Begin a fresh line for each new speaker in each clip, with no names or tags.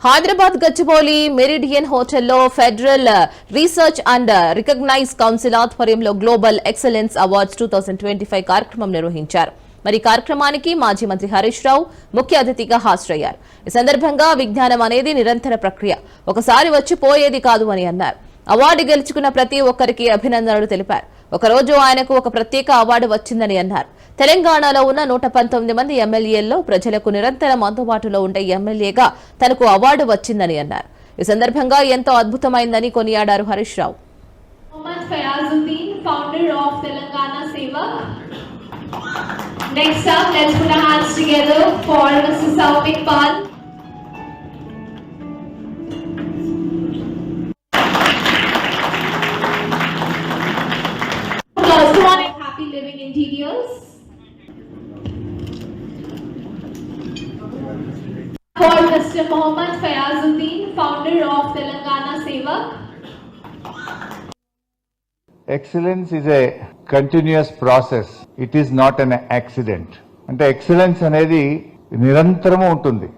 Hyderabad Gachibowli meridian హోటల్లో federal research and recognize council ఆధ్వర్యంలో global excellence awards 2025 కార్యక్రమం నిర్వహించారు. మరి కార్యక్రమానికి మాజీ మంత్రి హరీష్ రావు ముఖ్య అతిథిగా హాజరయ్యారు. ఈ సందర్భంగా విజ్ఞానం అనేది నిరంతర ప్రక్రియ, ఒకసారి వచ్చి పోయేది కాదు అని అన్నారు. అవార్డు గెలుచుకున్న ప్రతి ఒక్కరికి అభినందనలు తెలిపారు. ఒకరోజు ఆయనకు ఒక ప్రత్యేక అవార్డు వచ్చిందని అన్నారు. తెలంగాణలో ఉన్న 119 మంది ఎమ్మెల్యేల్లో ప్రజలకు నిరంతరం అందుబాటులో ఉండే ఎమ్మెల్యేగా తనకు అవార్డు వచ్చిందని అన్నారు. ఈ సందర్భంగా ఎంతో అద్భుతమైందని కొనియాడారు Harish Rao.
Next up, let's put our hands together for Mr. Saumik Pal. Happy Living Interiors. For Mr. Mohammad Fayazuddin, founder of Telangana Sevak.
Excellence is a continuous process. It is not an accident. అంటే excellence అనేది నిరంతరము ఉంటుంది.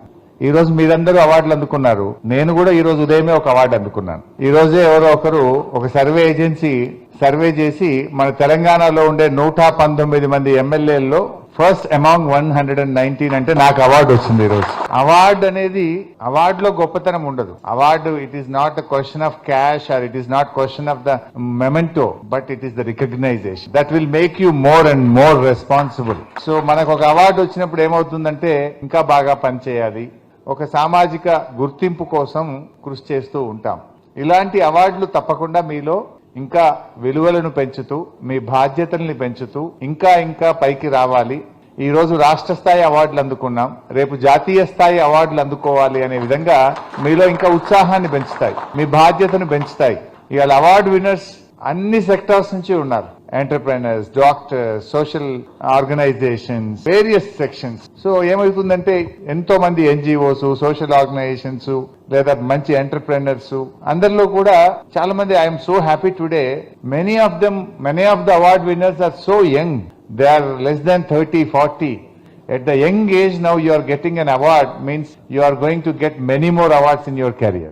ఈ రోజు మీరందరూ అవార్డులు అందుకున్నారు. నేను కూడా ఈ రోజు ఉదయమే ఒక అవార్డు అందుకున్నాను. ఈ రోజే ఎవరో ఒకరు ఒక సర్వే ఏజెన్సీ సర్వే చేసి మన తెలంగాణలో ఉండే 119 మంది ఎమ్మెల్యేల్లో ఫస్ట్ అమాంగ్ 119 అంటే నాకు అవార్డు వచ్చింది. ఈ రోజు అవార్డు అనేది అవార్డులో గొప్పతనం ఉండదు. Award it is not a question of cash or it is not question of the memento, but it is the recognition that will make you more and more responsible. So మనకు ఒక award వచ్చినప్పుడు ఏమవుతుందంటే ఇంకా బాగా పనిచేయాలి, ఒక సామాజిక గుర్తింపు కోసం కృషి చేస్తూ ఉంటాం. ఇలాంటి అవార్డులు తప్పకుండా మీలో ఇంకా విలువలను పెంచుతూ మీ బాధ్యతల్ని పెంచుతూ ఇంకా ఇంకా పైకి రావాలి. ఈ రోజు రాష్ట్ర స్థాయి అవార్డులు అందుకున్నాం, రేపు జాతీయ స్థాయి అవార్డులు అందుకోవాలి అనే విధంగా మీలో ఇంకా ఉత్సాహాన్ని పెంచుతాయి, మీ బాధ్యతను పెంచుతాయి. ఇవాళ అవార్డు విన్నర్స్ అన్ని సెక్టార్స్ నుంచి ఉన్నారు. Entrepreneurs, doctors, social organisations, various sections. So ఏమవుతుందంటే ఎంతో మంది ఎన్జిఓస్, సోషల్ ఆర్గనైజేషన్స్ లేదా మంచి ఎంటర్ప్రైనర్స్ అందరిలో కూడా చాలా మంది I'm so happy today many of the award winners are so young. They are less than 30-40. At the young age now you are getting an award means you are going to get many more awards in your career.